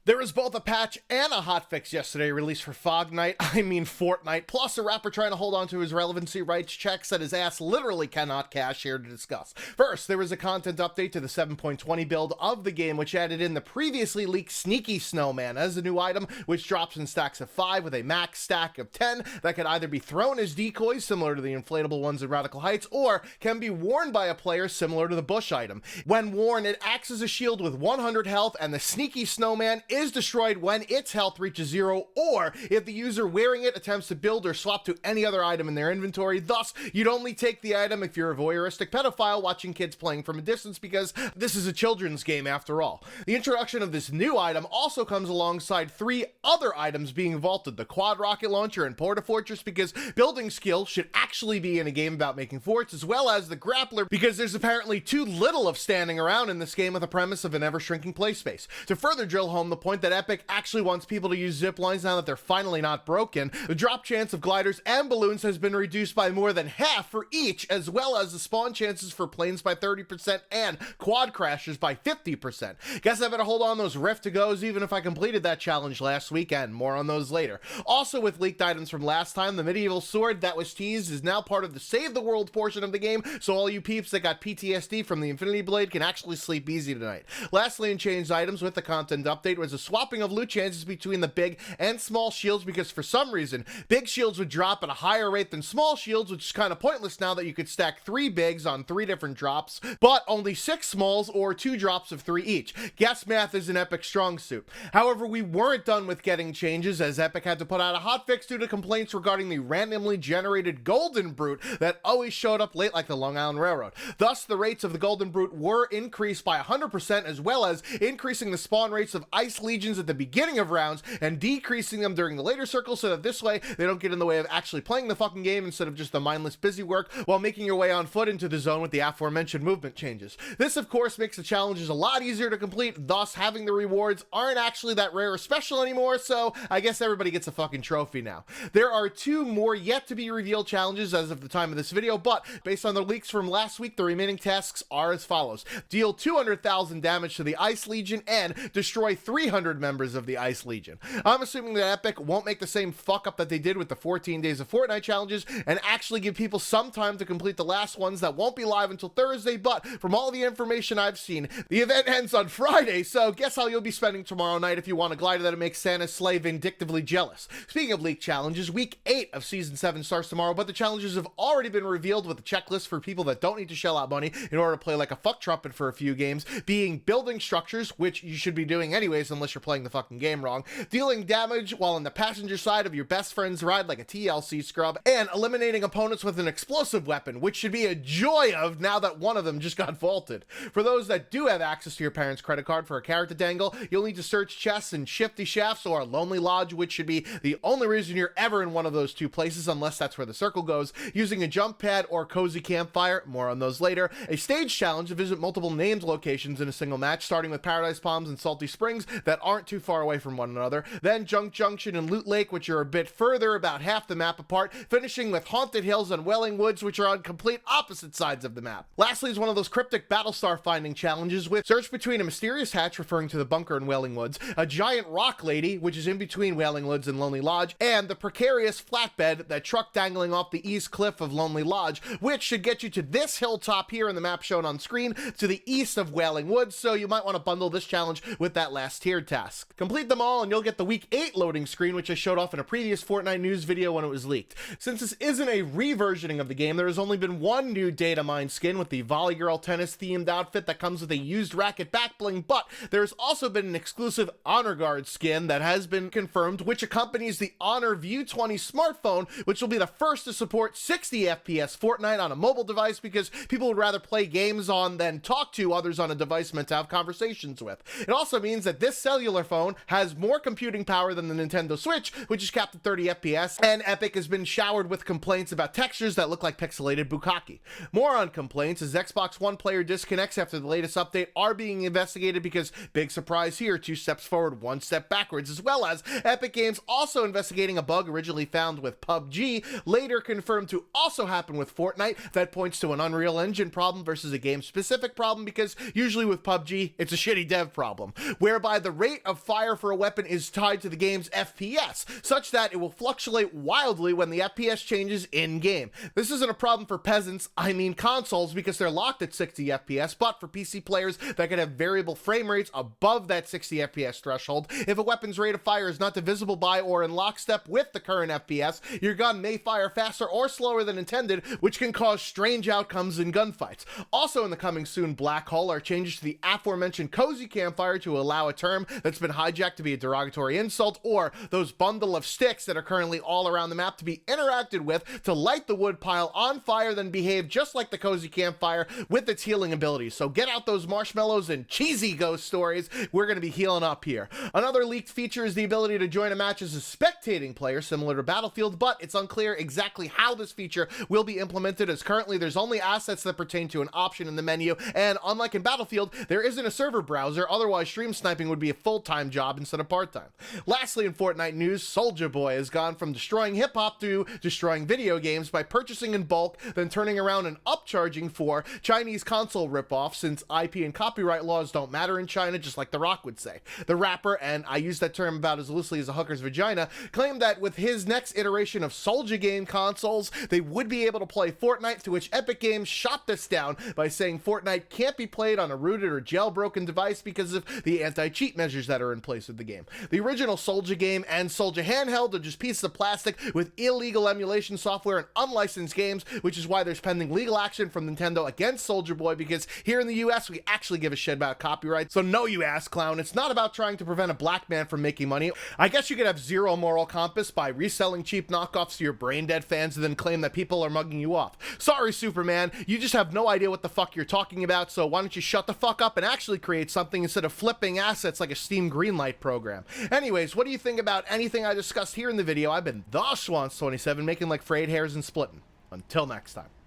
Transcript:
There was both a patch and a hotfix yesterday released for Fortnite, plus a rapper trying to hold on to his relevancy rights checks that his ass literally cannot cash here to discuss. First, there was a content update to the 7.20 build of the game, which added in the previously leaked Sneaky Snowman as a new item, which drops in stacks of 5 with a max stack of 10 that can either be thrown as decoys, similar to the inflatable ones in Radical Heights, or can be worn by a player similar to the Bush item. When worn, it acts as a shield with 100 health, and the Sneaky Snowman is destroyed when its health reaches 0, or if the user wearing it attempts to build or swap to any other item in their inventory. Thus, you'd only take the item if you're a voyeuristic pedophile watching kids playing from a distance, because this is a children's game after all. The introduction of this new item also comes alongside 3 other items being vaulted: the quad rocket launcher and porta fortress, because building skill should actually be in a game about making forts, as well as the grappler, because there's apparently too little of standing around in this game with a premise of an ever-shrinking play space. To further drill home the point that Epic actually wants people to use zip lines now that they're finally not broken, the drop chance of gliders and balloons has been reduced by more than half for each, as well as the spawn chances for planes by 30% and quad crashes by 50%. Guess I better hold on those Rift to goes even if I completed that challenge last weekend. More on those later. Also, with leaked items from last time, the medieval sword that was teased is now part of the Save the World portion of the game, so all you peeps that got PTSD from the Infinity Blade can actually sleep easy tonight. Lastly, in changed items with the content update was a swapping of loot chances between the big and small shields, because for some reason, big shields would drop at a higher rate than small shields, which is kind of pointless now that you could stack 3 bigs on 3 different drops, but only 6 smalls or 2 drops of 3 each. Guess math is an Epic strong suit. However, we weren't done with getting changes, as Epic had to put out a hotfix due to complaints regarding the randomly generated Golden Brute that always showed up late like the Long Island Railroad. Thus, the rates of the Golden Brute were increased by 100%, as well as increasing the spawn rates of Ice Legions at the beginning of rounds and decreasing them during the later circles, so that this way they don't get in the way of actually playing the fucking game instead of just the mindless busy work while making your way on foot into the zone with the aforementioned movement changes. This of course makes the challenges a lot easier to complete, thus having the rewards aren't actually that rare or special anymore, so I guess everybody gets a fucking trophy now. There are 2 more yet to be revealed challenges as of the time of this video, but based on the leaks from last week, the remaining tasks are as follows: deal 200,000 damage to the Ice Legion and destroy 300 members of the Ice Legion. I'm assuming that Epic won't make the same fuck up that they did with the 14 days of Fortnite challenges and actually give people some time to complete the last ones that won't be live until Thursday, but from all the information I've seen, the event ends on Friday, so guess how you'll be spending tomorrow night if you want a glider that'll make Santa's sleigh vindictively jealous. Speaking of leaked challenges, week 8 of season 7 starts tomorrow, but the challenges have already been revealed with a checklist for people that don't need to shell out money in order to play like a fuck trumpet for a few games, being building structures, which you should be doing anyways unless you're playing the fucking game wrong, dealing damage while on the passenger side of your best friend's ride like a TLC scrub, and eliminating opponents with an explosive weapon, which should be a joy of now that one of them just got vaulted. For those that do have access to your parents' credit card for a carrot to dangle, you'll need to search chests in Shifty Shafts or Lonely Lodge, which should be the only reason you're ever in one of those 2 places, unless that's where the circle goes, using a jump pad or cozy campfire. More on those later. A stage challenge to visit multiple named locations in a single match, starting with Paradise Palms and Salty Springs that aren't too far away from one another, then Junk Junction and Loot Lake, which are a bit further, about half the map apart, finishing with Haunted Hills and Welling Woods, which are on complete opposite sides of the map. Lastly is one of those cryptic Battlestar finding challenges with search between a mysterious hatch referring to the bunker in Welling Woods, a giant rock lady, which is in between Welling Woods and Lonely Lodge, and the precarious flatbed, that truck dangling off the east cliff of Lonely Lodge, which should get you to this hilltop here in the map shown on screen to the east of Welling Woods, so you might want to bundle this challenge with that last tiered task. Complete them all and you'll get the week 8 loading screen, which I showed off in a previous Fortnite news video when it was leaked. Since this isn't a reversioning of the game, there has only been one new data mine skin with the Volley Girl tennis themed outfit that comes with a used racket back bling, but there's also been an exclusive Honor Guard skin that has been confirmed, which accompanies the Honor View 20 smartphone, which will be the first to support 60 FPS Fortnite on a mobile device, because people would rather play games on than talk to others on a device meant to have conversations with. It also means that this cellular phone has more computing power than the Nintendo Switch, which is capped at 30 FPS, and Epic has been showered with complaints about textures that look like pixelated bukkake. More on complaints, as Xbox One player disconnects after the latest update are being investigated, because, big surprise here, 2 steps forward, 1 step backwards, as well as Epic Games also investigating a bug originally found with PUBG, later confirmed to also happen with Fortnite, that points to an Unreal Engine problem versus a game-specific problem, because usually with PUBG, it's a shitty dev problem, whereby the rate of fire for a weapon is tied to the game's FPS, such that it will fluctuate wildly when the FPS changes in-game. This isn't a problem for peasants, I mean consoles, because they're locked at 60 FPS, but for PC players that can have variable frame rates above that 60 FPS threshold, if a weapon's rate of fire is not divisible by or in lockstep with the current FPS, your gun may fire faster or slower than intended, which can cause strange outcomes in gunfights. Also in the coming soon Black Hole are changes to the aforementioned cozy campfire to allow a term that's been hijacked to be a derogatory insult, or those bundle of sticks that are currently all around the map to be interacted with to light the wood pile on fire, then behave just like the cozy campfire with its healing abilities. So get out those marshmallows and cheesy ghost stories. We're going to be healing up here. Another leaked feature is the ability to join a match as a spectating player, similar to Battlefield, but it's unclear exactly how this feature will be implemented, as currently there's only assets that pertain to an option in the menu, and unlike in Battlefield, there isn't a server browser, otherwise stream sniping would be a full-time job instead of part-time. Lastly, in Fortnite news, Soulja Boy has gone from destroying hip-hop to destroying video games by purchasing in bulk, then turning around and upcharging for Chinese console ripoffs, since IP and copyright laws don't matter in China, just like The Rock would say. The rapper, and I use that term about as loosely as a hooker's vagina, claimed that with his next iteration of Soulja game consoles, they would be able to play Fortnite, to which Epic Games shot this down by saying Fortnite can't be played on a rooted or jailbroken device because of the anti-cheat measures that are in place with the game. The original Soulja game and Soulja handheld are just pieces of plastic with illegal emulation software and unlicensed games, which is why there's pending legal action from Nintendo against Soulja Boy, because here in the US we actually give a shit about copyright. So no, you ass clown, it's not about trying to prevent a black man from making money. I guess you could have zero moral compass by reselling cheap knockoffs to your brain dead fans and then claim that people are mugging you off. Sorry, Superman, you just have no idea what the fuck you're talking about, so why don't you shut the fuck up and actually create something instead of flipping assets like a Steam Greenlight program. Anyways, what do you think about anything I discussed here in the video? I've been the Swans27, making like frayed hairs and splitting. Until next time.